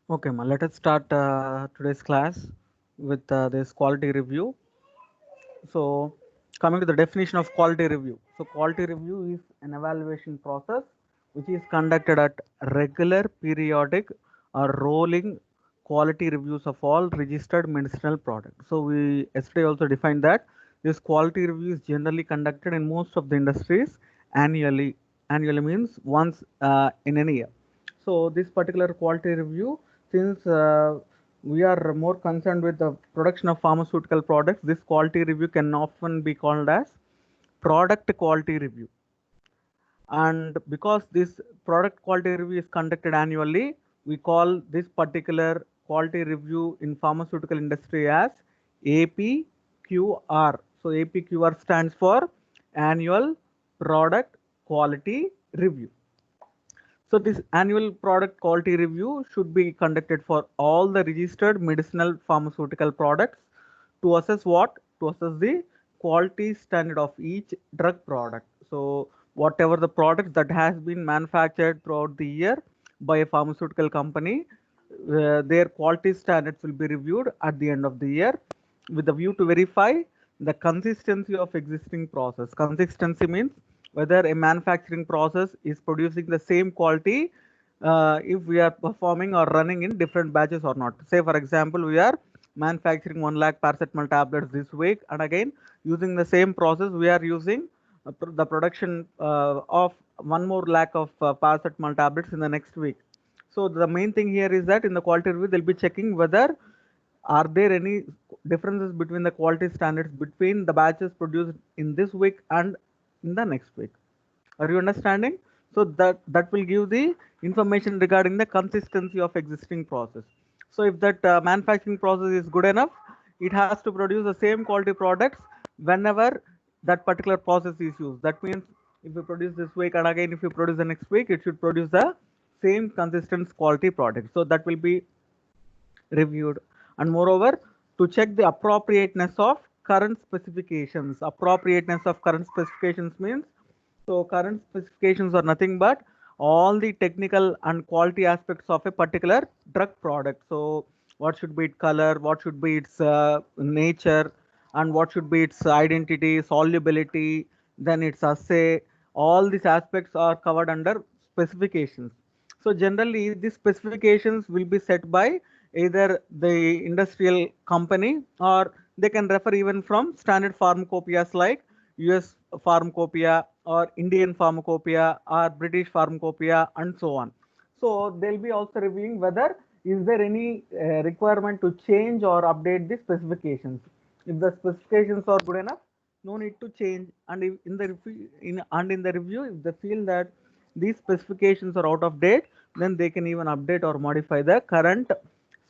Okay, ma, let us start today's class with this quality review. So, coming to the definition of quality review. So, quality review is an evaluation process which is conducted at regular, periodic, or rolling quality reviews of all registered medicinal products. So, we yesterday also defined that this quality review is generally conducted in most of the industries annually. Annually means once in any year. So this particular quality review, since we are more concerned with the production of pharmaceutical products, this quality review can often be called as product quality review. And because this product quality review is conducted annually, we call this particular quality review in pharmaceutical industry as APQR. So APQR stands for Annual Product Quality Review. So this annual product quality review should be conducted for all the registered medicinal pharmaceutical products to assess what? To assess the quality standard of each drug product. So whatever the product that has been manufactured throughout the year by a pharmaceutical company, their quality standards will be reviewed at the end of the year with the view to verify the consistency of existing process. Consistency means whether a manufacturing process is producing the same quality if we are performing or running in different batches or not. Say for example, we are manufacturing 1 lakh paracetamol tablets this week, and again using the same process we are using the production of one more lakh of paracetamol tablets in the next week. So the main thing here is that in the quality review they'll be checking whether are there any differences between the quality standards between the batches produced in this week and in the next week. Are you understanding? So that will give the information regarding the consistency of existing process. So if that manufacturing process is good enough, it has to produce the same quality products whenever that particular process is used. That means if you produce this week and again if you produce the next week, it should produce the same consistent quality product. So that will be reviewed. And moreover, to check the appropriateness of current specifications. Appropriateness of current specifications means, so current specifications are nothing but all the technical and quality aspects of a particular drug product. So what should be its color, what should be its nature, and what should be its identity, solubility, then its assay. All these aspects are covered under specifications. So generally, these specifications will be set by either the industrial company, or they can refer even from standard pharmacopoeias like US pharmacopoeia or Indian pharmacopoeia or British pharmacopoeia and so on. So they'll be also reviewing whether is there any requirement to change or update the specifications. If the specifications are good enough, no need to change. And if in the review, if they feel that these specifications are out of date, then they can even update or modify the current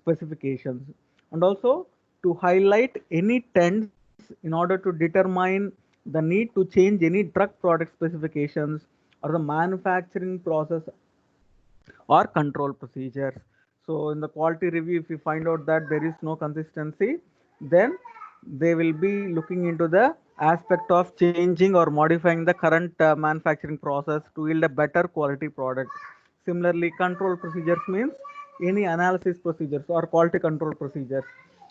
specifications. And also to highlight any trends in order to determine the need to change any drug product specifications or the manufacturing process or control procedures. So in the quality review, if you find out that there is no consistency, then they will be looking into the aspect of changing or modifying the current manufacturing process to yield a better quality product. Similarly, control procedures means any analysis procedures or quality control procedures.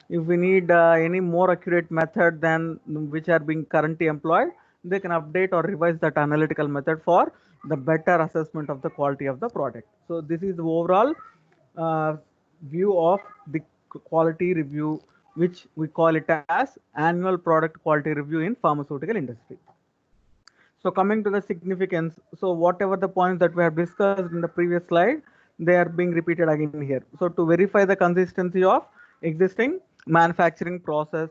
If we need any more accurate method than which are being currently employed, they can update or revise that analytical method for the better assessment of the quality of the product. So this is the overall uh, view of the quality review, which we call it as annual product quality review in pharmaceutical industry. So coming to the significance, so whatever the points that we have discussed in the previous slide, they are being repeated again here. So to verify the consistency of existing manufacturing process,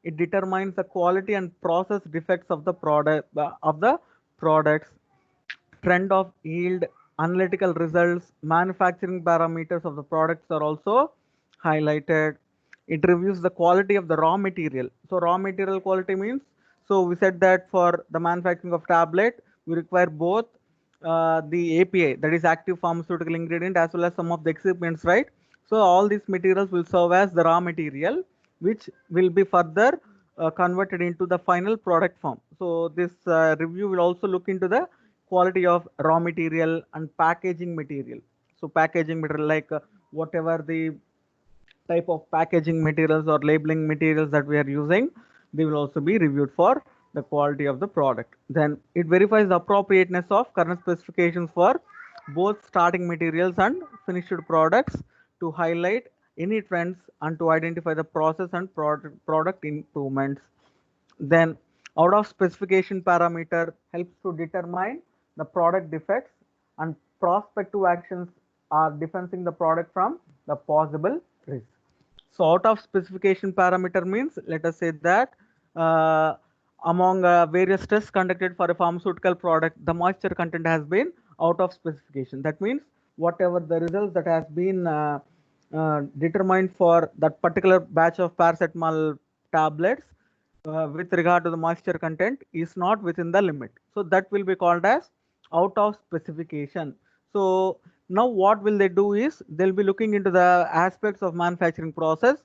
it determines the quality and process defects of the product products, trend of yield, analytical results, manufacturing parameters of the products are also highlighted. It reviews the quality of the raw material. So raw material quality means, so we said that for the manufacturing of tablet, we require both the API, that is active pharmaceutical ingredient, as well as some of the excipients, right? So all these materials will serve as the raw material, which will be further converted into the final product form. So this review will also look into the quality of raw material and packaging material. So packaging material like whatever the type of packaging materials or labeling materials that we are using, they will also be reviewed for the quality of the product. Then it verifies the appropriateness of current specifications for both starting materials and finished products to highlight any trends and to identify the process and product improvements. Then out of specification parameter helps to determine the product defects, and prospective actions are defending the product from the possible risk. So out of specification parameter means, let us say that uh, among various tests conducted for a pharmaceutical product, the moisture content has been out of specification. That means whatever the results that has been determined for that particular batch of paracetamol tablets with regard to the moisture content is not within the limit. So that will be called as out of specification. So now what will they do is they'll be looking into the aspects of manufacturing process,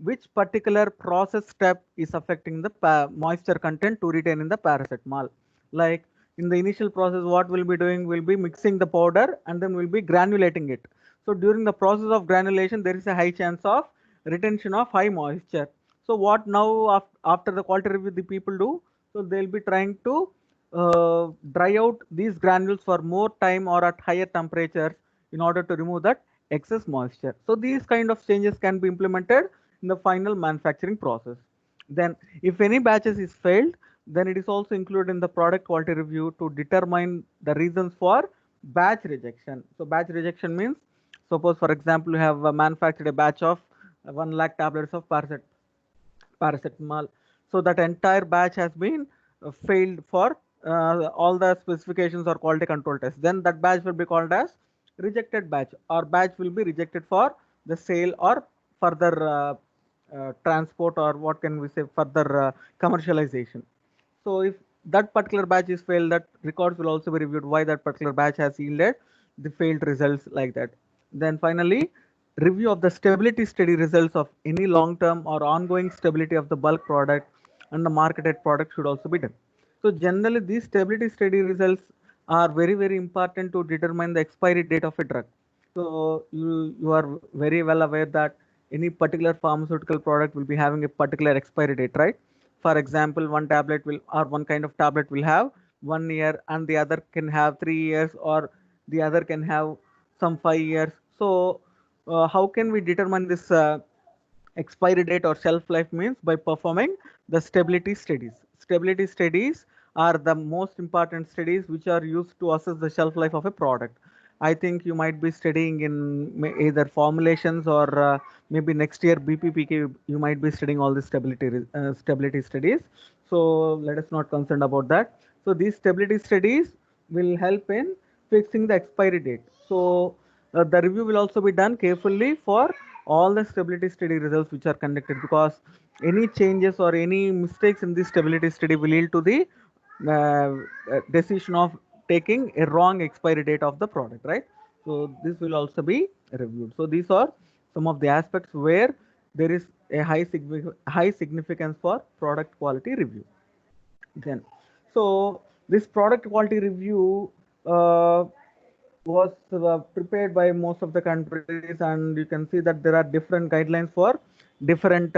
which particular process step is affecting the moisture content to retain in the paracetamol. Like in the initial process, what we'll be doing will be mixing the powder and then we'll be granulating it. So during the process of granulation, there is a high chance of retention of high moisture. So what now after the quality review the people do? So they'll be trying to dry out these granules for more time or at higher temperatures in order to remove that excess moisture. So these kind of changes can be implemented in the final manufacturing process. Then if any batches is failed, then it is also included in the product quality review to determine the reasons for batch rejection. So batch rejection means, suppose for example, you have manufactured a batch of 1 lakh tablets of paracetamol. So that entire batch has been failed for all the specifications or quality control tests. Then that batch will be called as rejected batch, or batch will be rejected for the sale or further transport, or what can we say, further commercialization. So if that particular batch is failed, that records will also be reviewed why that particular batch has yielded the failed results like that. Then finally, review of the stability study results of any long-term or ongoing stability of the bulk product and the marketed product should also be done. So generally, these stability study results are very, very important to determine the expiry date of a drug. So you are very well aware that any particular pharmaceutical product will be having a particular expiry date, right? For example, one tablet will, or one kind of tablet will have 1 year, and the other can have 3 years, or the other can have some 5 years. So how can we determine this expiry date or shelf life? Means by performing the stability studies. Stability studies are the most important studies which are used to assess the shelf life of a product. I think you might be studying in either formulations or maybe next year BPPK you might be studying all the stability studies. So let us not concerned about that. So these stability studies will help in fixing the expiry date. So the review will also be done carefully for all the stability study results which are conducted, because any changes or any mistakes in this stability study will lead to the decision of taking a wrong expiry date of the product, right? So this will also be reviewed. So these are some of the aspects where there is a high significance for product quality review. Then, so this product quality review was prepared by most of the countries, and you can see that there are different guidelines for different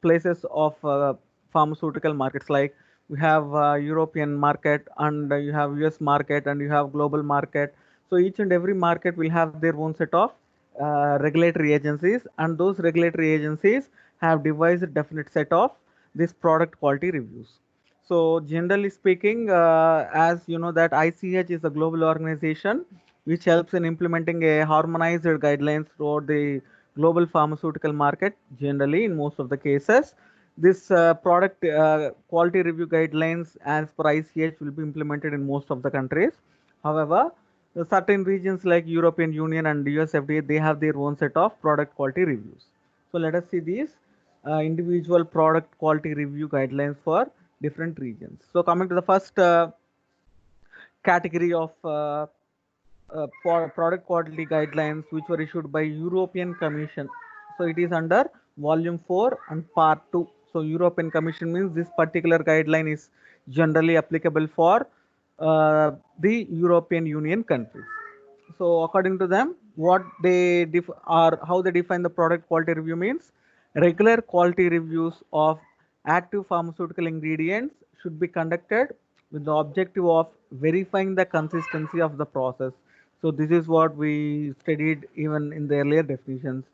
places of pharmaceutical markets. Like we have European market, and you have US market, and you have global market. So each and every market will have their own set of regulatory agencies, and those regulatory agencies have devised a definite set of this product quality reviews. So generally speaking, as you know that ICH is a global organization which helps in implementing a harmonized guidelines for the global pharmaceutical market. Generally, in most of the cases, this product quality review guidelines as per ICH will be implemented in most of the countries. However, certain regions like European Union and US FDA, they have their own set of product quality reviews. So let us see these individual product quality review guidelines for different regions. So coming to the first category of product quality guidelines which were issued by European Commission. So it is under volume 4 and part 2. So European Commission means this particular guideline is generally applicable for the European Union countries. So according to them, what they or how they define the product quality review means regular quality reviews of active pharmaceutical ingredients should be conducted with the objective of verifying the consistency of the process. So this is what we studied even in the earlier definitions.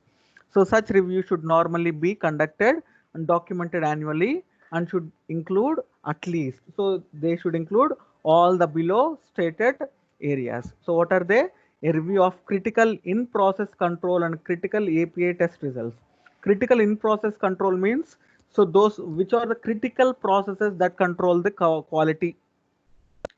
So such review should normally be conducted and documented annually and should include at least, so they should include all the below stated areas. So what are they? A review of critical in-process control and critical API test results. Critical in-process control means, so those which are the critical processes that control the quality.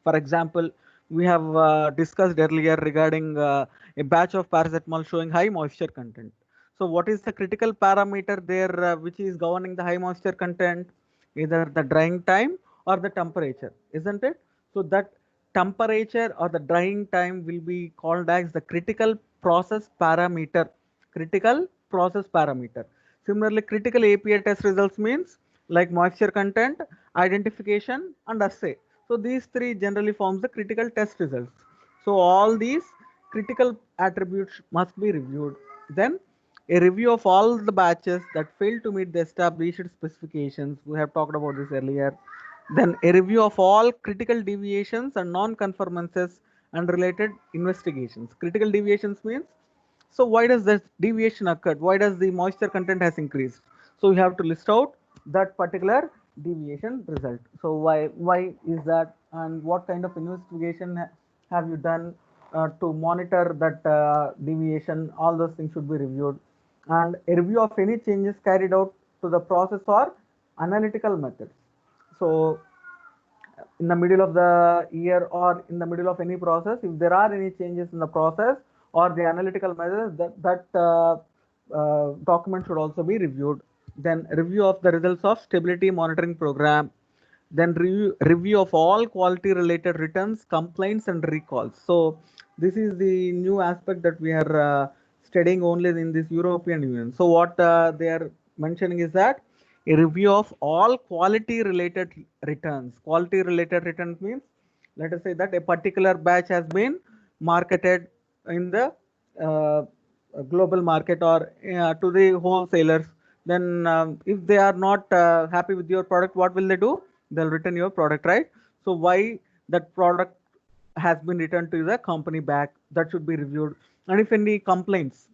For example, we have discussed earlier regarding a batch of paracetamol showing high moisture content. So what is the critical parameter there which is governing the high moisture content? Either the drying time or the temperature, isn't it? So that temperature or the drying time will be called as the critical process parameter. Critical process parameter. Similarly, critical API test results means like moisture content, identification, and assay. So these three generally forms the critical test results. So all these critical attributes must be reviewed. Then a review of all the batches that fail to meet the established specifications. We have talked about this earlier. Then a review of all critical deviations and non-conformances and related investigations. Critical deviations means, so why does this deviation occur? Why does the moisture content has increased? So we have to list out that particular deviation result. So why is that, and what kind of investigation have you done to monitor that deviation? All those things should be reviewed, and a review of any changes carried out to the process or analytical methods. So in the middle of the year or in the middle of any process, if there are any changes in the process or the analytical methods, that document should also be reviewed. Then review of the results of stability monitoring program. Then review of all quality related returns, complaints, and recalls. So this is the new aspect that we are studying only in this European Union. So what they are mentioning is that a review of all quality related returns. Quality related returns means, let us say that a particular batch has been marketed in the uh, global market or to the wholesalers. Then if they are not happy with your product, what will they do? They'll return your product, right? So why that product has been returned to the company back, that should be reviewed. And if any complaints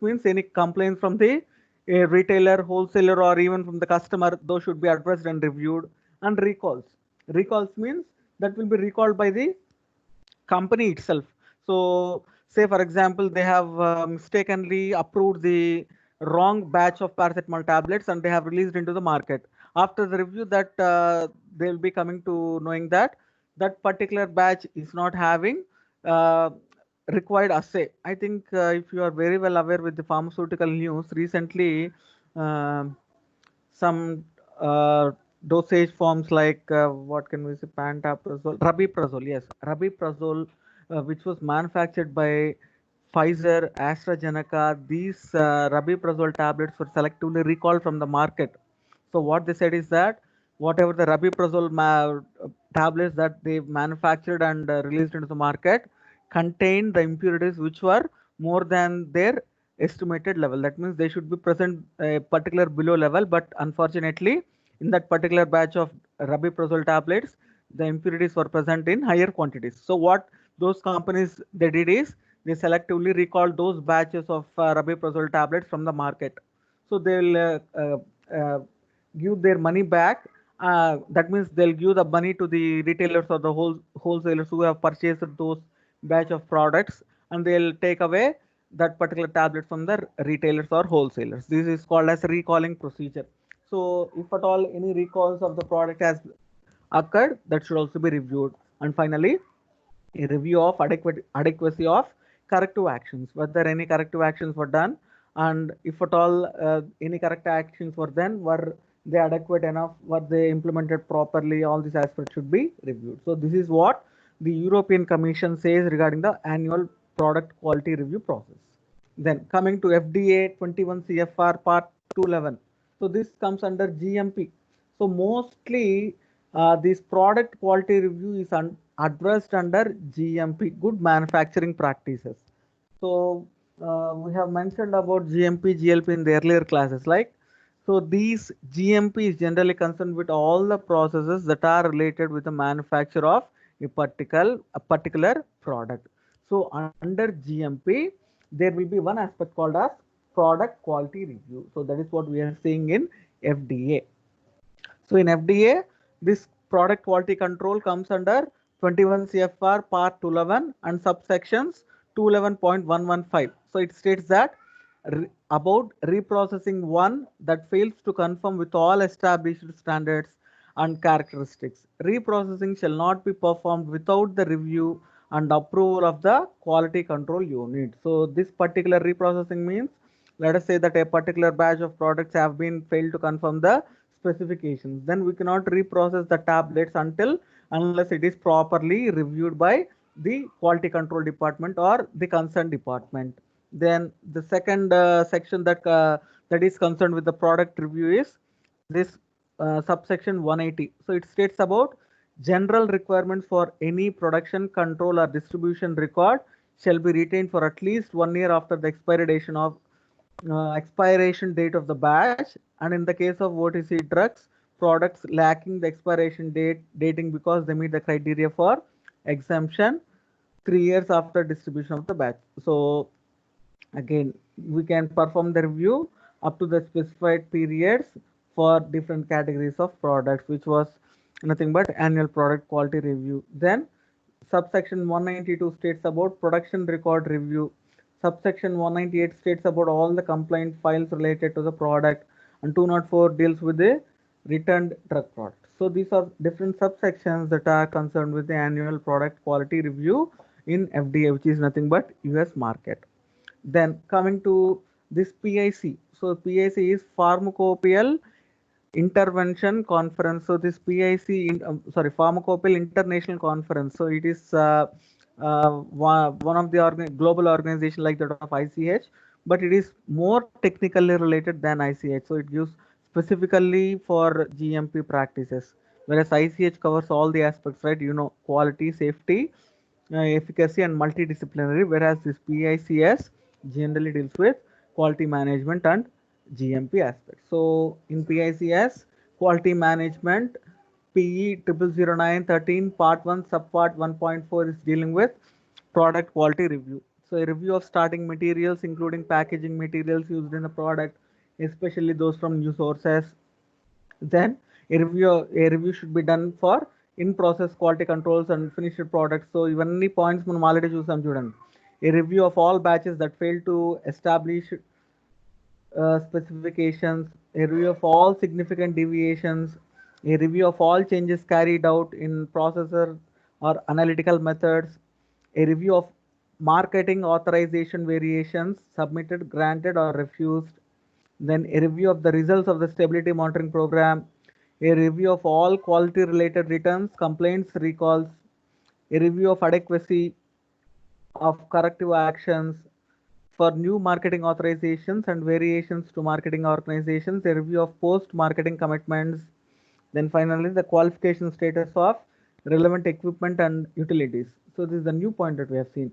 means any complaints from the a retailer, wholesaler, or even from the customer, those should be addressed and reviewed. And recalls means that will be recalled by the company itself. So say for example, they have mistakenly approved the wrong batch of paracetamol tablets and they have released into the market. After the review, that they will be coming to knowing that that particular batch is not having uh, required assay. I think if you are very well aware with the pharmaceutical news recently, um some dosage forms like what can we say, pantoprazole, rabiprazole, yes, rabiprazole, which was manufactured by Pfizer, AstraZeneca. These rabiprazole tablets were selectively recalled from the market. So what they said is that whatever the rabiprazole tablets that they manufactured and released into the market contain the impurities which were more than their estimated level. That means they should be present a particular below level, but unfortunately, in that particular batch of rabiprazole tablets, the impurities were present in higher quantities. So what those companies they did is they selectively recalled those batches of rabiprazole tablets from the market. So they will uh, give their money back. That means they'll give the money to the retailers or the wholesalers who have purchased those batch of products, and they'll take away that particular tablet from the retailers or wholesalers. This is called as recalling procedure. So if at all any recalls of the product has occurred, that should also be reviewed. And finally, a review of adequacy of corrective actions, whether any corrective actions were done, and if at all any corrective actions were done, were they adequate enough, were they implemented properly, all these aspects should be reviewed. So this is what the European Commission says regarding the annual product quality review process. Then coming to FDA 21 CFR part 211. So this comes under GMP. So mostly this product quality review is addressed under GMP, good manufacturing practices. So we have mentioned about GMP, GLP in the earlier classes. Like, so these GMP is generally concerned with all the processes that are related with the manufacture of a particular product. So under GMP, there will be one aspect called as product quality review. So that is what we are seeing in FDA. So in FDA, this product quality control comes under 21 CFR Part 211 and subsections 211.115. So it states that about reprocessing one that fails to conform with all established standards and characteristics. Reprocessing shall not be performed without the review and approval of the quality control unit. So this particular reprocessing means, let us say that a particular batch of products have been failed to confirm the specifications, then we cannot reprocess the tablets unless it is properly reviewed by the quality control department or the concerned department. Then the second section that is concerned with the product review is this subsection 180. So it states about general requirements for any production control or distribution record shall be retained for at least 1 year after the expiration date of the batch, and in the case of OTC drugs, products lacking the expiration date dating because they meet the criteria for exemption 3 years after distribution of the batch. So again, we can perform the review up to the specified periods for different categories of products, which was nothing but annual product quality review. Then subsection 192 states about production record review. Subsection 198 states about all the complaint files related to the product, and 204 deals with the returned drug product. So these are different subsections that are concerned with the annual product quality review in FDA, which is nothing but US market. Then coming to this PIC. So PIC is Pharmacopoeia Intervention Conference. So this PIC, Pharmacopoeia International Conference. So it is one of the global organization like that of ICH, but it is more technically related than ICH. So it gives specifically for GMP practices, whereas ICH covers all the aspects, right? You know, quality, safety, efficacy, and multidisciplinary, whereas this PICS generally deals with quality management and GMP aspects. So in PICS, quality management, PE 000913 Part 1 Subpart 1.4 is dealing with product quality review. So a review of starting materials, including packaging materials used in the product, especially those from new sources. Then a review should be done for in process quality controls and finished products. So ఇవన్నీ points మనం already చూసాం చూడండి. A review of all batches that fail to establish specifications, a review of all significant deviations, a review of all changes carried out in processor or analytical methods, a review of marketing authorization variations submitted, granted, or refused, then a review of the results of the stability monitoring program, a review of all quality related returns, complaints, recalls, a review of adequacy of corrective actions for new marketing authorizations and variations to marketing organizations, a review of post marketing commitments, then finally the qualification status of relevant equipment and utilities. So this is the new point that we have seen.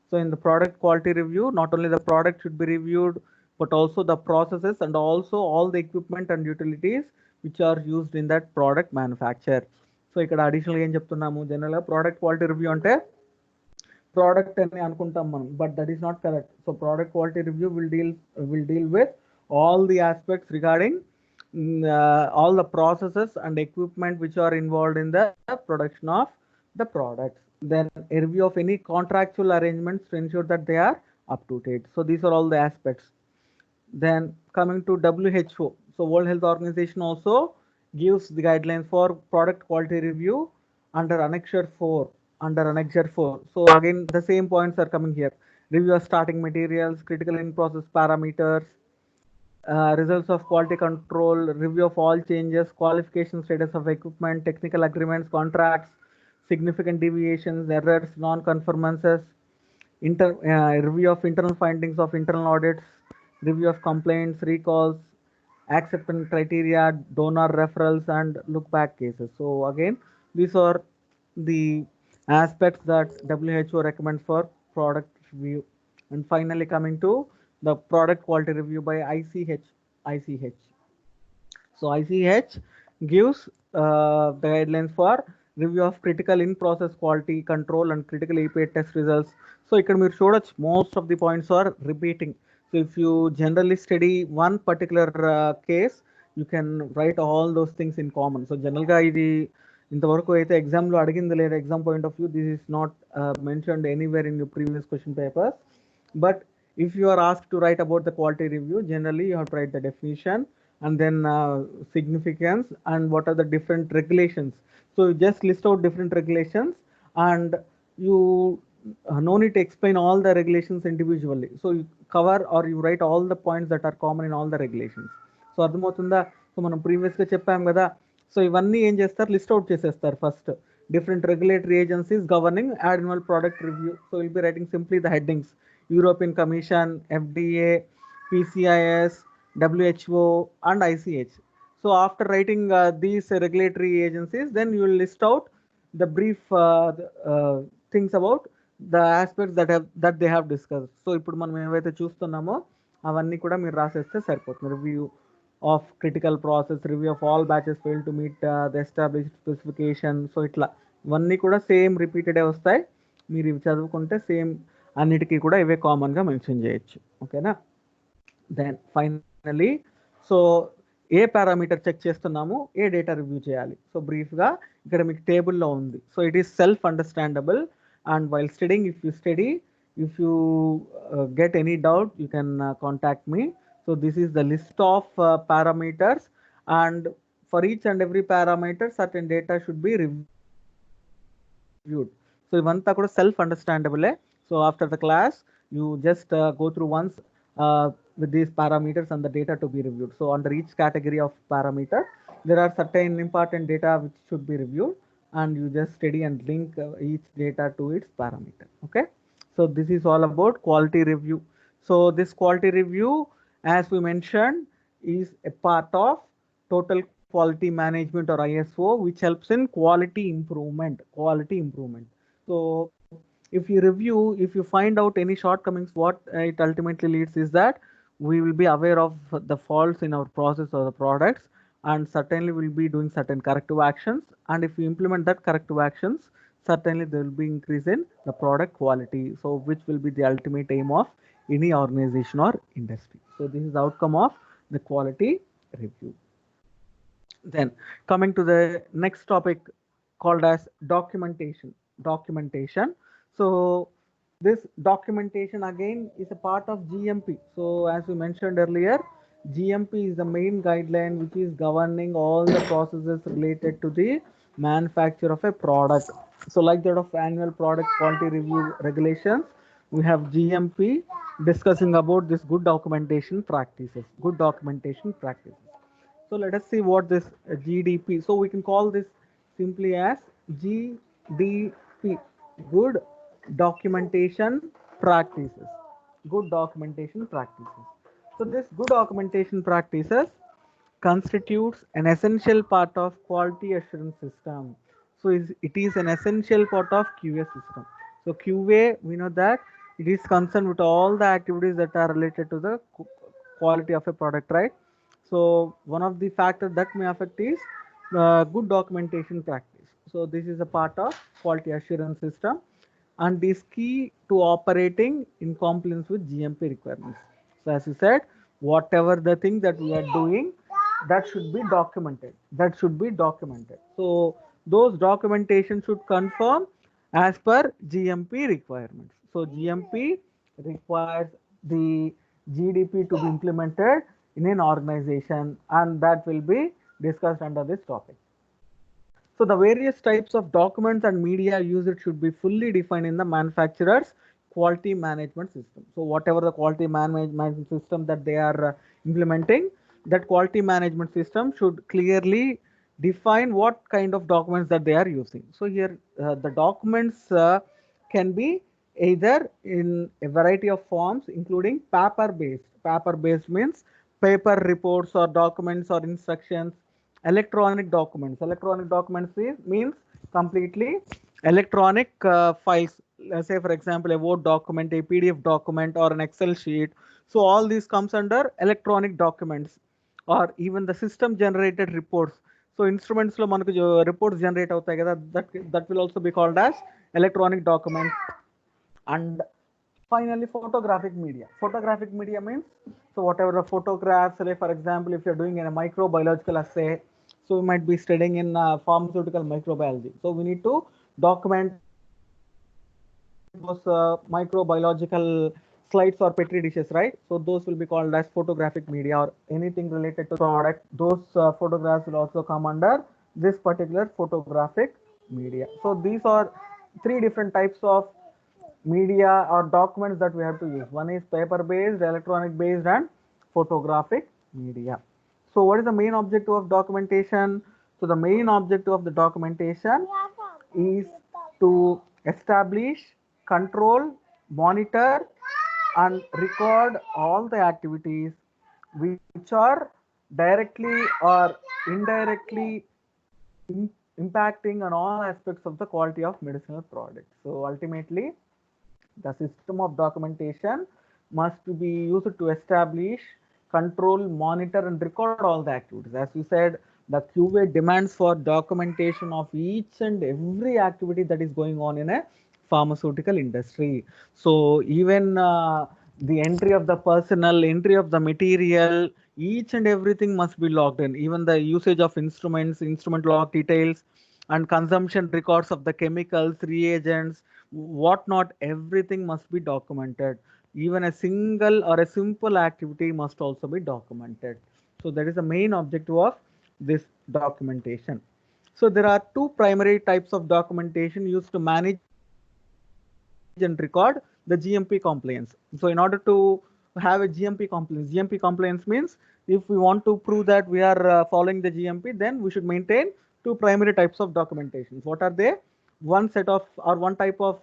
So in the product quality review, not only the product should be reviewed, but also the processes and also all the equipment and utilities which are used in that product manufacture. So ఇక్కడ అడిషనల్గా ఏం చెప్తున్నాము, జనరల్గా product quality review అంటే product అని అనుకుంటాం మనం, but that is not correct. So product quality review will deal with all the aspects regarding all the processes and equipment which are involved in the production of the products. Then a review of any contractual arrangements to ensure that they are up to date. So these are all the aspects. Then coming to WHO, so World Health Organization also gives the guidelines for product quality review under Annexure 4. So again, the same points are coming here. Review of starting materials, critical in process parameters, results of quality control, review of all changes, qualification status of equipment, technical agreements, contracts, significant deviations, errors, non-conformances, review of internal findings of internal audits, review of complaints, recalls, acceptance criteria, donor referrals, and look back cases. So again, these are the aspects that WHO recommends for product review. And finally, coming to the product quality review by ICH. So ICH gives the guidelines for review of critical in-process quality control and critical API test results. So ఇక్కడ మీరు చూడొచ్చు, most of the points are repeating. So if you generally study one particular case, you can write all those things in common. So general గా ఇది ఇంతవరకు అయితే exam లో అడిగింది లేదా exam point of view, this is not mentioned anywhere in your previous question papers. But if you are asked to write about the quality review, generally you have to write the definition and then significance and what are the different regulations. So you just list out different regulations and you no need to explain all the regulations individually. So you cover or you write all the points that are common in all the regulations. So అర్థమవుతుందా? So మనం ప్రీవియస్గా చెప్పాం కదా, so ఇవన్నీ ఏం చేస్తారు, list out చేసేస్తారు first. Different regulatory agencies governing annual product review. So will be writing simply the headings: European commission, FDA, PCIS, WHO and ICH. So after writing these regulatory agencies, then you will list out the brief things about the aspects that they have discussed. So ఇప్పుడు మనం ఏవైతే చూస్తున్నామో అవన్నీ కూడా మీరు రాసేస్తే సరిపోతుంది. Review of critical process, review of all batches fail to meet the established specification. So ఇట్లా ఇవన్నీ కూడా సేమ్ రిపీటెడే వస్తాయి. మీరు ఇవి చదువుకుంటే సేమ్ అన్నిటికీ కూడా ఇవే కామన్గా మెన్షన్ చేయొచ్చు. ఓకేనా? దెన్ ఫైనలీ, సో ఏ పారామీటర్ చెక్ చేస్తున్నాము, ఏ డేటా రివ్యూ చేయాలి. సో బ్రీఫ్గా ఇక్కడ మీకు టేబుల్లో ఉంది. So it is self understandable and while studying, if you get any doubt, you can contact me. So this is the list of parameters, and for each and every parameter certain data should be reviewed. So ivanతా కూడా self understandable. So after the class you just go through once with these parameters and the data to be reviewed. So under each category of parameter there are certain important data which should be reviewed, and you just study and link each data to its parameter. Okay, so this is all about quality review. So this quality review, as we mentioned, is a part of total quality management or ISO, which helps in quality improvement. So if you review, if you find out any shortcomings, what it ultimately leads is that we will be aware of the faults in our process or the products, and certainly we'll be doing certain corrective actions. And if we implement that corrective actions, certainly there will be increase in the product quality, so which will be the ultimate aim of any organization or industry. So this is the outcome of the quality review. Then coming to the next topic called as documentation. So this documentation again is a part of GMP. So as we mentioned earlier, GMP is the main guideline which is governing all the processes related to the manufacture of a product. So like that of annual product quality review regulations, we have GMP discussing about this good documentation practices. So let us see what this GDP. So we can call this simply as GDP, good documentation practices. So this good documentation practices constitutes an essential part of quality assurance system. So it is an essential part of QA system. So QA, we know that it is concerned with all the activities that are related to the quality of a product, right? So one of the factors that may affect is good documentation practice. So this is a part of quality assurance system and is key to operating in compliance with GMP requirements. So as you said, whatever the thing that we are doing, that should be documented. So those documentation should confirm as per GMP requirements. So GMP requires the GDP to be implemented in an organization, and that will be discussed under this topic. So the various types of documents and media used should be fully defined in the manufacturer's quality management system. So whatever the quality management system that they are implementing, that quality management system should clearly define what kind of documents that they are using. So here the documents can be either in a variety of forms, including paper-based. Paper-based means paper reports or documents or instructions. Electronic documents means completely electronic files, let's say for example a Word document, a PDF document, or an Excel sheet. So all these comes under electronic documents, or even the system generated reports. So instruments lo manaku reports generate avutayi kada, that will also be called as electronic document. And finally, photographic media. Photographic media means, so whatever the photographs, like for example, if you're doing in a microbiological assay, so we might be studying in pharmaceutical microbiology. So we need to document those microbiological slides or petri dishes, right? So those will be called as photographic media, or anything related to product. Those photographs will also come under this particular photographic media. So these are three different types of media or documents that we have to use. One is paper based, electronic based, and photographic media. So what is the main objective of documentation? So the main objective of the documentation is to establish, control, monitor, and record all the activities which are directly or indirectly impacting on all aspects of the quality of medicinal products. So ultimately, the system of documentation must be used to establish, control, monitor, and record all the activities. As we said, the QA demands for documentation of each and every activity that is going on in a pharmaceutical industry. So even the entry of the personnel, entry of the material, each and everything must be logged in. Even the usage of instruments, instrument log details, and consumption records of the chemicals, reagents, whatnot, everything must be documented. Even a single or a simple activity must also be documented. So that is the main objective of this documentation. So there are two primary types of documentation used to manage and record the GMP compliance. So in order to have a GMP compliance means if we want to prove that we are following the GMP, then we should maintain two primary types of documentations. What are they? One set of or one type of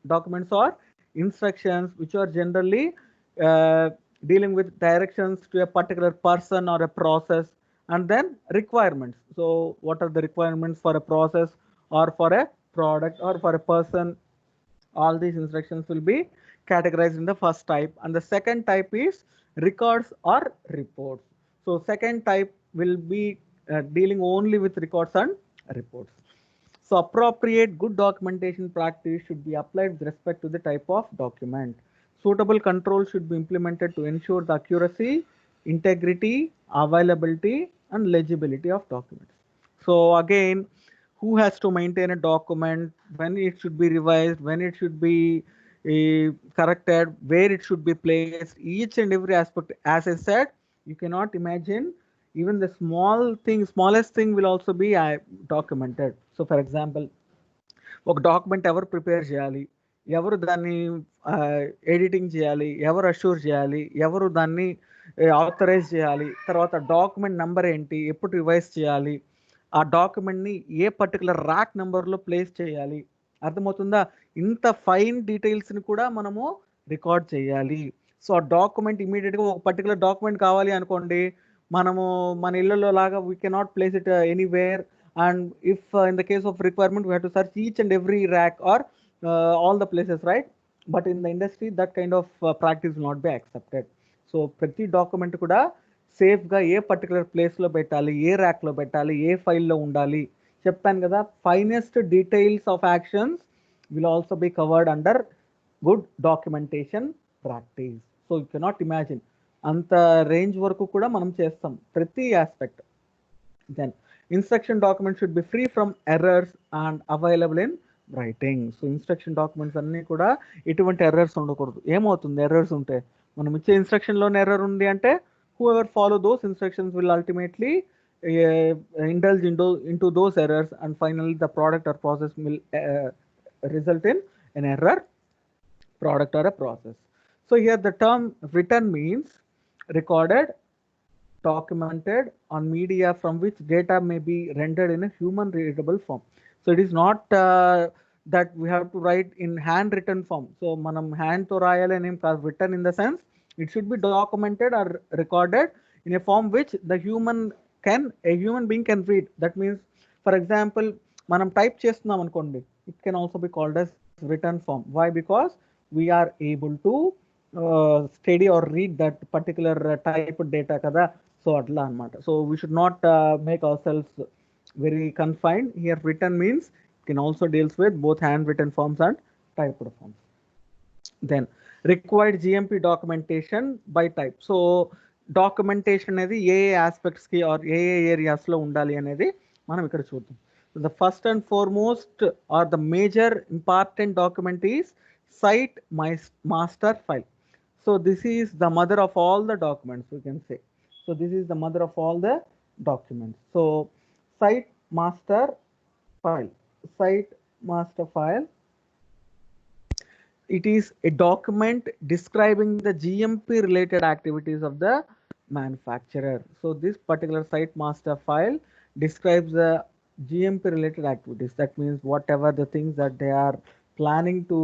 documents are instructions, which are generally uh, dealing with directions to a particular person or a process, and then requirements. So what are the requirements for a process or for a product or for a person? All these instructions will be categorized in the first type, and the second type is records or reports. So second type will be dealing only with records and reports. So appropriate good documentation practice should be applied with respect to the type of document. Suitable control should be implemented to ensure the accuracy, integrity, availability, and legibility of documents. So again, who has to maintain a document, when it should be revised, when it should be corrected, where it should be placed, each and every aspect. As I said, you cannot imagine, even the smallest thing will also be documented. So for example, ఒక document ఎవరు prepare చేయాలి, ఎవరు దాన్ని editing చేయాలి, ఎవరు assure చేయాలి, ఎవరు దాన్ని ఆథరైజ్ చేయాలి, తర్వాత డాక్యుమెంట్ నెంబర్ ఏంటి, ఎప్పుడు రివైజ్ చేయాలి, ఆ డాక్యుమెంట్ని ఏ పర్టికులర్ ర్యాక్ నెంబర్లో ప్లేస్ చేయాలి, అర్థమవుతుందా? ఇంత ఫైన్ డీటెయిల్స్ని కూడా మనము రికార్డ్ చేయాలి. సో ఆ డాక్యుమెంట్ ఇమీడియట్గా ఒక పర్టికులర్ డాక్యుమెంట్ కావాలి అనుకోండి, మనము మన ఇళ్ళలో లాగా we cannot place it anywhere. And if in the case of requirement, we have to search each and every rack or all the places, right? But in the industry, that kind of practice will not be accepted. So ప్రతి document కూడా సేఫ్గా ఏ particular ప్లేస్లో పెట్టాలి, ఏ ర్యాక్లో పెట్టాలి, ఏ ఫైల్లో ఉండాలి చెప్పాను కదా. Finest details of actions will also be covered under good documentation practice. So you cannot imagine, అంత రేంజ్ వరకు కూడా మనం చేస్తాం ప్రతి aspect. Then instruction documents should be free from errors and available in writing. So instruction documents అన్నీ కూడా ఎటువంటి errors ఉండకూడదు. ఏమవుతుంది ఎర్రర్స్ ఉంటే, మనం ఇచ్చే ఇన్స్ట్రక్షన్లోనే ఎర్రర్ ఉంది అంటే who ever follow those instructions will ultimately indulge into those errors, and finally the product or process will result in an error product or a process. So here the term written means recorded, documented on media from which data may be rendered in a human readable form. So it is not that we have to write in handwritten form. So manam hand to rayale name written in the sense it should be documented or recorded in a form which a human being can read. That means, for example, manam type చేస్తున్నాం అనుకోండి, it can also be called as written form. Why? Because we are able to study or read that particular type of data kada. So atla anamata. So we should not make ourselves very confined. Here written means it can also deals with both handwritten forms and typed forms. Then required GMP documentation by type. So documentation అనేది ఏ aspects కి are A areas లో ఉండాలి అనేది మనం ఇక్కడ చూద్దాం. The first and foremost or the major important document is site master file. So this is the mother of all the documents, we can say. So this is the mother of all the documents. So site master file, site master file, it is a document describing the GMP related activities of the manufacturer. So this particular site master file describes the GMP related activities. That means whatever the things that they are planning to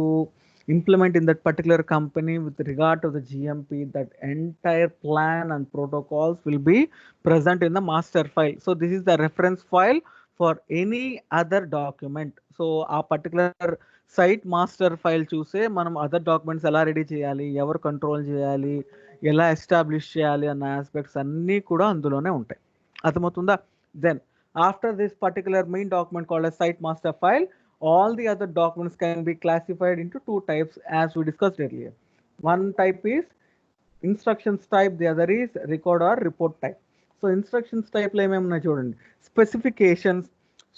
implement in that particular company with regard to the GMP, that entire plan and protocols will be present in the master file. So this is the reference file for any other document. So a particular site master file చూసే మనం other documents ఎలా ready చేయాలి, ఎవరు control చేయాలి, ఎలా establish చేయాలి అన్న aspects అన్నీ కూడా అందులోనే ఉంటాయి. అర్థమవుతుందా? Then after this particular main document called site master file, all the other documents can be classified into two types as we discussed earlier. One type is instructions type, the other is record or report type. So instructions type లో ఏమేమి ఉన్నాయి చూడండి. Specifications.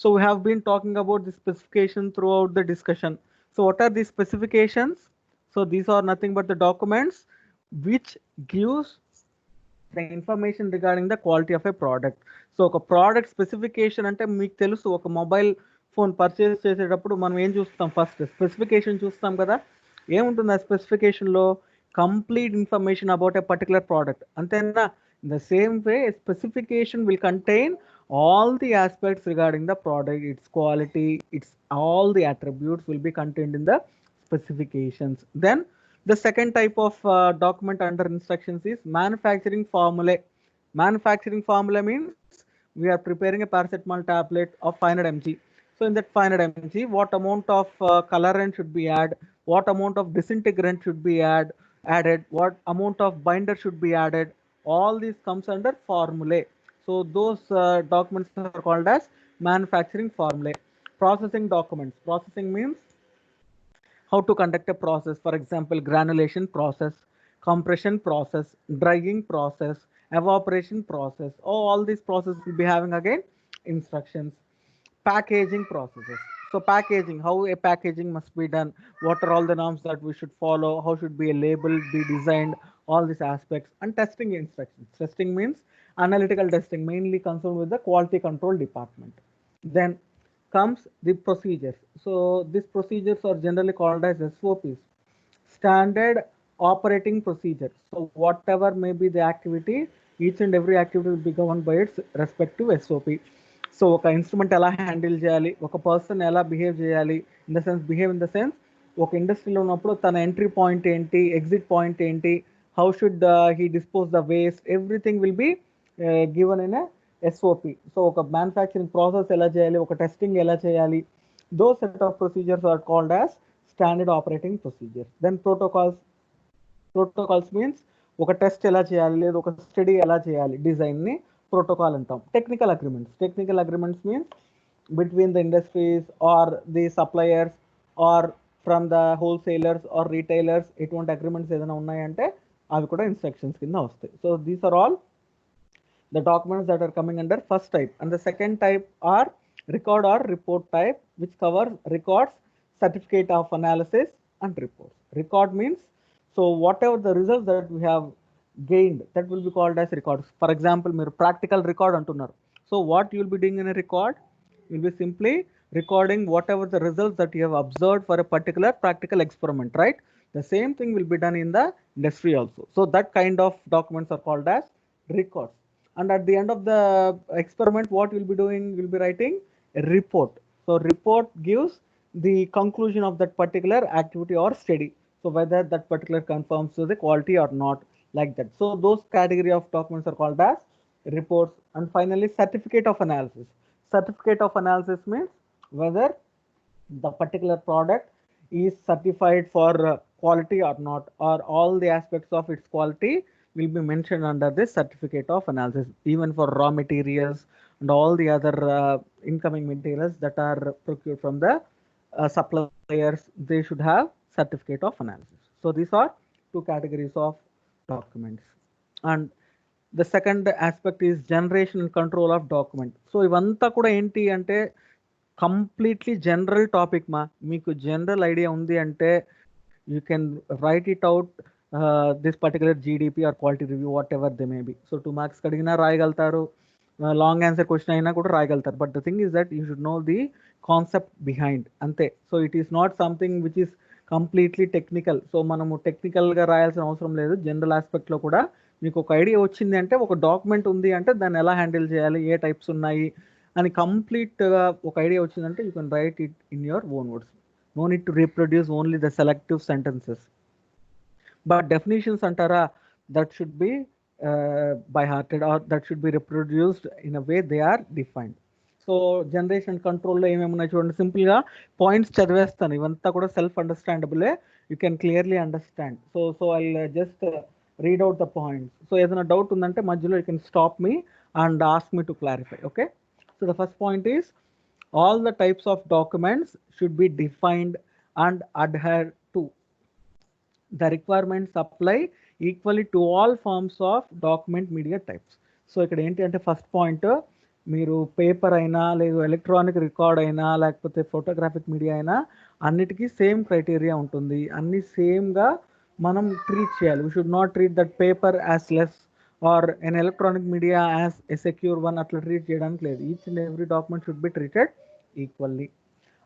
So we have been talking about the specification throughout the discussion. So what are these specifications? So these are nothing but the documents which gives the information regarding the quality of a product. So ఒక product specification అంటే మీకు తెలుసు, ఒక mobile phone purchase చేసేటప్పుడు మనం ఏం చూస్తాం, first specification చూస్తాం కదా. ఏముంటుంది ఆ స్పెసిఫికేషన్లో? Complete information about a particular product, అంతేనా? In the same way specification will contain all the aspects regarding the product, its quality, its all the attributes will be contained in the specifications. Then the second type of document under instructions is manufacturing formulae. Manufacturing formula means we are preparing a paracetamol tablet of 500 mg. So in that 500 mg, what amount of colorant should be added, what amount of disintegrant should be added, what amount of binder should be added, all these comes under formulae. So those documents are called as manufacturing formulae. Processing documents. Processing means how to conduct a process. For example, granulation process, compression process, drying process, evaporation process. All these processes will be having again instructions. Packaging processes. So packaging, how a packaging must be done, what are all the norms that we should follow, how should be a label be designed, all these aspects. And testing instructions. Testing means analytical testing, mainly concerned with the quality control department. Then comes the procedures. So these procedures are generally called as SOPs, standard operating procedure. So whatever may be the activity, each and every activity will be governed by its respective SOP. So ఒక instrument ఎలా handle చేయాలి, ఒక person ఎలా behave చేయాలి, in the sense behave in the sense ఒక ఇండస్ట్రీలో ఉన్నప్పుడు తన ఎంట్రీ పాయింట్ ఏంటి, ఎగ్జిట్ పాయింట్ ఏంటి, how should he dispose the waste, everything will be given in SOP. So ఒక మ్యానుఫ్యాక్చరింగ్ ప్రాసెస్ ఎలా చేయాలి, ఒక టెస్టింగ్ ఎలా చేయాలి, those set of procedures are called as standard operating procedures. Then protocols. Protocols means ఒక test ఎలా చేయాలి లేదా ఒక స్టడీ ఎలా చేయాలి, డిజైన్ ని ప్రోటోకాల్ అంటాం. Technical agreements. Technical agreements means between the industries or the suppliers or from the wholesalers or retailers, ఎటువంటి అగ్రిమెంట్స్ ఏదైనా ఉన్నాయంటే అవి కూడా ఇన్స్ట్రక్షన్స్ కింద వస్తాయి. So these are all the documents that are coming under first type. And the second type are record or report type, which covers records, certificate of analysis and reports. Record means, so whatever the results that we have gained, that will be called as records. For example, మీరు practical record అంటున్నారు. So what you will be doing in a record? You will be simply recording whatever the results that you have observed for a particular practical experiment, right? The same thing will be done in the industry also. So that kind of documents are called as records. And at the end of the experiment, what you'll be doing, you'll be writing a report. So report gives the conclusion of that particular activity or study. So whether that particular conforms to the quality or not, like that. So those category of documents are called as reports. And finally, certificate of analysis. Certificate of analysis means whether the particular product is certified for quality or not, or all the aspects of its quality will be mentioned under this certificate of analysis, even for raw materials and all the other incoming materials that are procured from the suppliers. They should have certificate of analysis. So these are two categories of documents. And the second aspect is generation and control of document. So ఇవంతా కూడా ఏంటి అంటే completely general topic మా. మీకు general idea ఉంది అంటే you can write it out this particular GDP or quality review whatever they may be. So 2 marks అడిగినా రాయగలుగుతారు, లాంగ్ ఆన్సర్ క్వశ్చన్ అయినా కూడా రాయగలుగుతారు. But the thing is that you should know the concept behind అంతే. So it is not something which is completely technical. So మనము టెక్నికల్గా రాయాల్సిన అవసరం లేదు. జనరల్ ఆస్పెక్ట్లో కూడా మీకు ఒక ఐడియా వచ్చింది అంటే, ఒక డాక్యుమెంట్ ఉంది అంటే దాన్ని ఎలా హ్యాండిల్ చేయాలి, ఏ టైప్స్ ఉన్నాయి అని కంప్లీట్గా ఒక ఐడియా వచ్చిందంటే you can write it in your own words. No need to reproduce only the selective sentences. But definitions అంటారా, that should be by hearted or that should be reproduced in a way they are defined. So generation కంట్రోల్లో ఏమేమి ఉన్నాయి చూడండి. సింపుల్గా points చదివేస్తాను, ఇవంతా కూడా self అండర్స్టాండబులే, you can clearly understand. So I just read out the points. So ఏదైనా డౌట్ ఉందంటే మధ్యలో you can stop me and ask me to clarify. Okay, so the first point is all the types of documents should be defined and adhere to. The requirements apply equally to all forms of document media types. So ఇక్కడ ఏంటి అంటే first point, మీరు paper అయినా లేదు electronic record అయినా లేకపోతే photographic media అయినా అన్నిటికీ సేమ్ క్రైటీరియా ఉంటుంది. అన్ని సేమ్గా మనం ట్రీట్ చేయాలి. We should not treat that paper as less or an electronic media as a secure one, అట్లా ట్రీట్ చేయడానికి లేదు. Each and every document should be treated equally.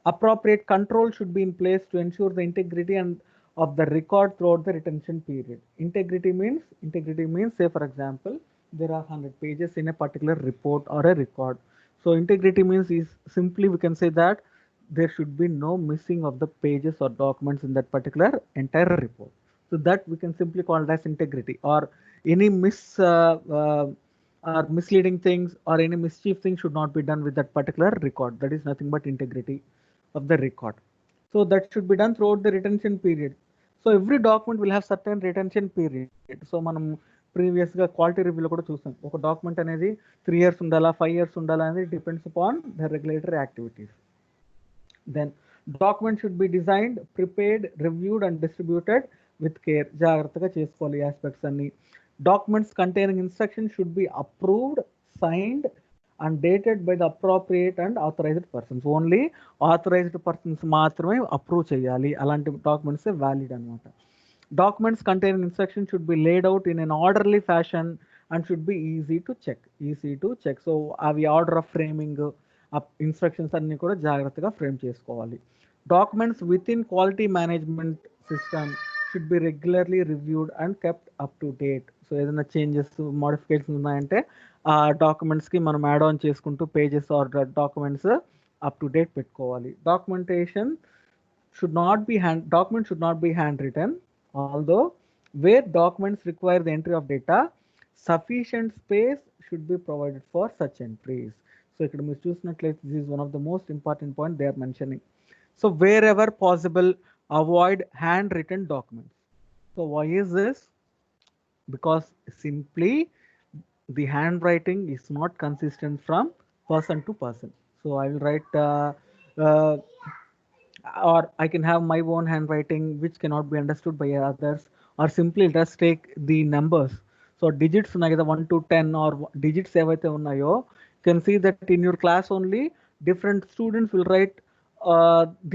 Appropriate control should be in place to ensure the integrity and of the record throughout the retention period. Integrity means say for example there are 100 pages in a particular report or a record. So integrity means is simply we can say that there should be no missing of the pages or documents in that particular entire report. So that we can simply call it as integrity. Or any or misleading things or any mischief thing should not be done with that particular record. That is nothing but integrity of the record. So that should be done throughout the retention period. So every document will have certain retention period. So మనం ప్రీవియస్గా quality రివ్యూలో కూడా చూసాం, ఒక document అనేది 3 years ఉండాలా 5 years ఉండాలా అనేది depends upon the regulatory activities. Then document should be designed, prepared, reviewed and distributed with care. జాగ్రత్తగా చేసుకోవాలి ఈ ఆస్పెక్ట్స్ అన్ని. Documents containing instruction should be approved, signed and dated by the appropriate and authorized persons. Only authorized persons మాత్రమే approve చేయాలి, అలాంటి documents valid అనమాట. Documents containing instruction should be laid out in an orderly fashion and should be easy to check. So అవి order of framing instructions అన్ని కూడా జాగ్రత్తగా frame చేసుకోవాలి. Documents within quality management system should be regularly reviewed and kept up to date. So ఏదైనా changes modifications ఉన్నాయంటే ఆ డాక్యుమెంట్స్కి మనం యాడ్ ఆన్ చేసుకుంటూ pages or documents up to date పెట్టుకోవాలి. Documentation should not be hand written, although where documents require the entry of data sufficient space should be provided for such entries. So ఇక్కడ మీరు చూసినట్లయితే this is one of the most important point they are mentioning. So wherever possible avoid hand written documents. So why is this? Because simply the handwriting is not consistent from person to person. So I will write or I can have my own handwriting which cannot be understood by others, or simply just take the numbers. So digits ఉన్నాయి కదా 1 to 10 or digits ఏవైతే ఉన్నాయో, you can see that in your class only different students will write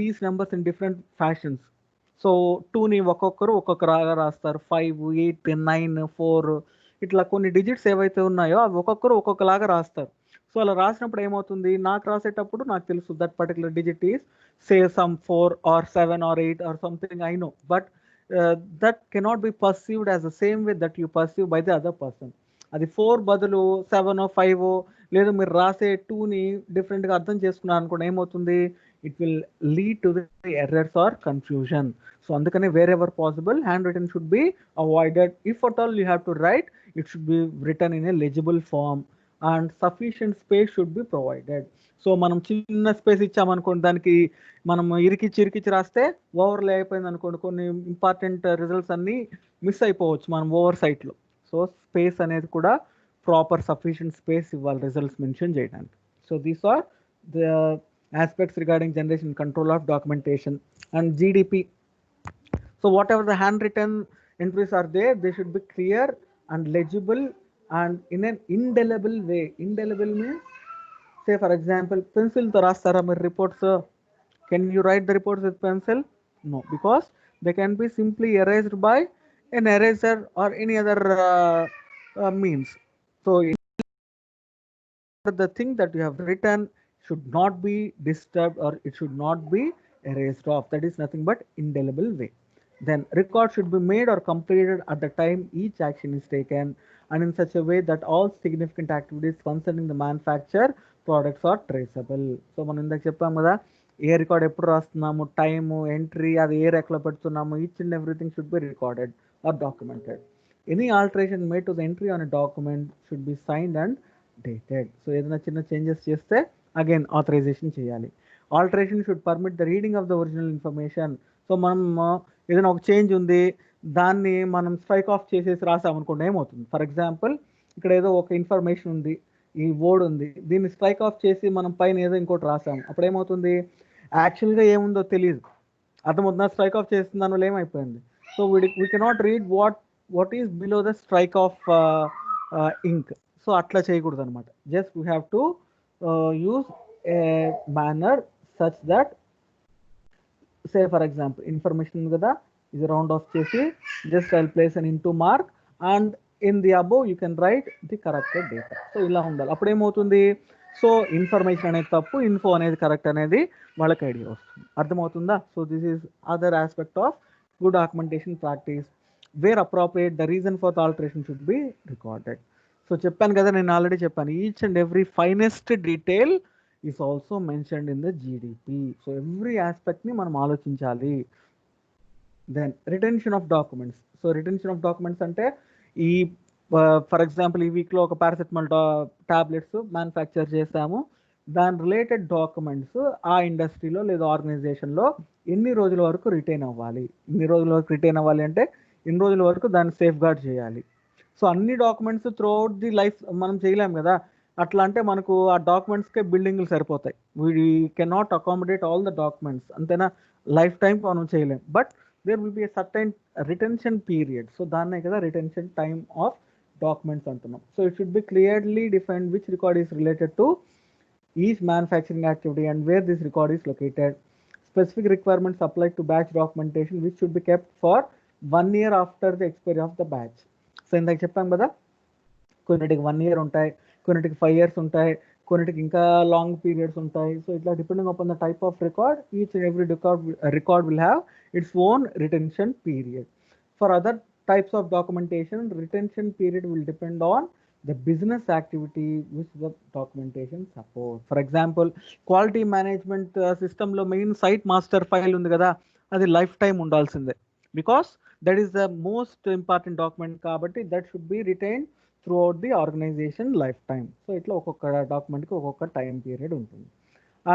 these numbers in different fashions. So 2ని ఒక్కొక్కరాగా రాస్తారు, 5, 8, 9, 4 ఇట్లా కొన్ని digits ఏవైతే ఉన్నాయో అవి ఒక్కొక్కరు ఒక్కొక్కలాగా రాస్తారు. సో అలా రాసినప్పుడు ఏమవుతుంది, నాకు రాసేటప్పుడు నాకు తెలుసు that particular digit is say some 4 or 7 or 8 or something I know, but that cannot be perceived as the same way that you perceive by the other person. అది 4 బదులు 7 or 5 లేదు మీరు రాసే 2ని డిఫరెంట్గా అర్థం చేసుకున్నారు అనుకోండి, ఏమవుతుంది, it will lead to the errors or confusion. So అందుకనే wherever possible handwritten should be avoided. If at all you have to write, it should be written in a legible form and sufficient space should be provided. So మనం చిన్న space ఇచ్చామనుకోండి, దానికి మనం ఇరికిచ్చి రాస్తే ఓవర్లే అయిపోయింది అనుకోండి, కొన్ని important results అన్నీ miss అయిపోవచ్చు మనం ఓవర్ సైట్లో. సో స్పేస్ అనేది కూడా ప్రాపర్ సఫిషియంట్ స్పేస్ ఇవ్వాలి రిజల్ట్స్ మెన్షన్ చేయడానికి. So these are the aspects regarding generation control of documentation and GDP. So whatever the handwritten entries are there, they should be clear and legible and in an indelible way. Indelible means, say for example, pencil to rastara meer reports. Can you write the reports with pencil? No, because they can be simply erased by an eraser or any other means. So the thing that you have written should not be disturbed or it should not be erased off. That is nothing but indelible way. Then record should be made or completed at the time each action is taken and in such a way that all significant activities concerning the manufacture products are traceable. So మనం ఇందాక చెప్పాం కదా, ఏ record ఎప్పుడు రాస్తున్నాము, time, entry, అది ఏ ర్యాక్లో పెడుతున్నాము, each and everything should be recorded or documented. Any alteration made to the entry on a document should be signed and dated. So ఏదైనా చిన్న చేంజెస్ చేస్తే అగైన్ ఆథరైజేషన్ చేయాలి. Alteration should permit the reading of the original information. So మనం ఏదైనా ఒక change ఉంది, దాన్ని మనం స్ట్రైక్ ఆఫ్ చేసేసి రాసామనుకోండి, ఏమవుతుంది? ఫర్ ఎగ్జాంపుల్ ఇక్కడ ఏదో ఒక ఇన్ఫర్మేషన్ ఉంది, ఈ వర్డ్ ఉంది, దీన్ని స్ట్రైక్ ఆఫ్ చేసి మనం పైన ఏదో ఇంకోటి రాసాము, అప్పుడు ఏమవుతుంది? యాక్చువల్గా ఏముందో తెలియదు, అర్థమవుతుందా? స్ట్రైక్ ఆఫ్ చేసిన దానివల్ల ఏమైపోయింది? So we cannot read what is below the strike of ink. So అట్లా చేయకూడదు అనమాట. Just we have to use a manner such that, say for example information ఉంది కదా, ఇది రౌండ్ ఆఫ్ చేసి just I place an into mark and in the above you can write the corrected data. So ఇలా ఉండాలి. అప్పుడు ఏమవుతుంది? So information అనేది తప్పు, ఇన్ఫో అనేది కరెక్ట్ అనేది వాళ్ళకి ఐడియా వస్తుంది. అర్థమవుతుందా? So this is other aspect of good documentation practice. Where appropriate the reason for the alteration should be recorded. So చెప్పాను కదా, నేను ఆల్రెడీ చెప్పాను, each and every finest detail is also mentioned in the GDP. So every ఆస్పెక్ట్ని మనం ఆలోచించాలి. Then retention of documents. So retention of documents అంటే, ఈ for example ఈ వీక్లో ఒక పారాసెటమాల్ టాబ్లెట్స్ మ్యానుఫ్యాక్చర్ చేసాము, దాని రిలేటెడ్ డాక్యుమెంట్స్ ఆ ఇండస్ట్రీలో లేదా ఆర్గనైజేషన్లో ఎన్ని రోజుల వరకు రిటైన్ అవ్వాలి. ఇన్ని రోజుల వరకు రిటైన్ అవ్వాలి అంటే ఇన్ని రోజుల వరకు దాన్ని సేఫ్ గార్డ్ చేయాలి. సో అన్ని documents through out the life మనం చేయలేం కదా. అట్లా అంటే మనకు ఆ డాక్యుమెంట్స్కే బిల్డింగ్లు సరిపోతాయి. We cannot accommodate all the documents, అంతేనా? లైఫ్ టైం మనం చేయలేం. But there will be a certain retention period. So దాన్నే కదా రిటెన్షన్ టైమ్ ఆఫ్ డాక్యుమెంట్స్ అంటున్నాం. So it should be clearly defined which record is related to each manufacturing activity and where this record is located. Specific requirements applied to batch documentation which should be kept for 1 year after the expiry of the batch. So ఇందాక చెప్పాం కదా, కొన్నిటికి 1 year ఉంటాయి, కొన్నిటికి 5 years ఉంటాయి, కొన్నిటికి ఇంకా long periods ఉంటాయి. సో ఇట్లా depending upon the type of record, each and every record will have its own retention period. For other types of documentation, retention period will depend on the business activity which the documentation supports. For example, quality management system లో main site master file ఉంది కదా, అది life time ఉండాల్సిందే, because that is the most important document. కాబట్టి that should be retain throughout the organisation life time. So ఇట్లా ఒక్కొక్క డాక్యుమెంట్కి ఒక్కొక్క టైం పీరియడ్ ఉంటుంది.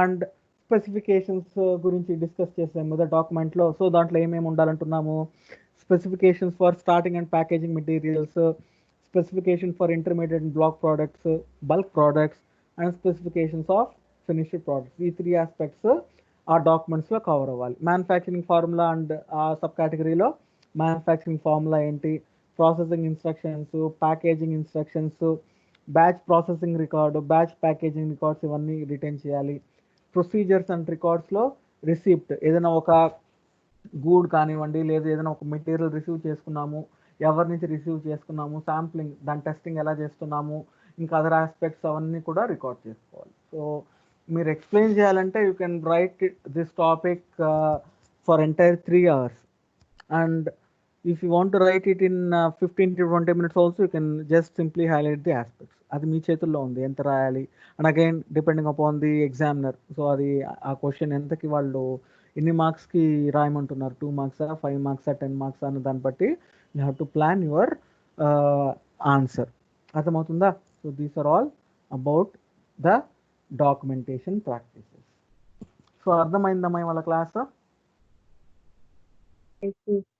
అండ్ స్పెసిఫికేషన్స్ గురించి డిస్కస్ చేసాం కదా డాక్యుమెంట్లో. సో దాంట్లో ఏమేమి ఉండాలంటున్నాము? Specifications for starting and packaging materials, specification for intermediate and block products, bulk products, and specifications of finished products. These 3 aspects are documents lo cover avvali. Manufacturing formula and sub category lo manufacturing formula enti, processing instructions, packaging instructions, batch processing record, batch packaging records ivanni retain cheyali. Procedures and records lo receipt, ఏదైనా ఒక గూడ్ కానివ్వండి లేదా ఏదైనా ఒక material receive చేసుకున్నాము, ఎవరి నుంచి receive చేసుకున్నాము, శాంప్లింగ్, దాని టెస్టింగ్ ఎలా చేస్తున్నాము, ఇంకా అదర్ ఆస్పెక్ట్స్ అవన్నీ కూడా రికార్డ్ చేసుకోవాలి. సో మీరు ఎక్స్ప్లెయిన్ చేయాలంటే you can right this topic for entire 3 hours. And if you want to right it in 15 to 20 minutes also you can just simply highlight the aspects. అది మీ చేతుల్లో ఉంది, ఎంత రాయాలి. And again depending upon the examiner. So అది ఆ question ఎంతకి వాళ్ళు ఎన్ని మార్క్స్కి రాయమంటున్నారు, 2 marks, 5 marks, 10 marks అన్న దాన్ని బట్టి you have to plan your answer. అర్థమవుతుందా? So these are all about the documentation practices. So అర్థమైందమ్మా ఇవాళ క్లాస్? Yes, sir.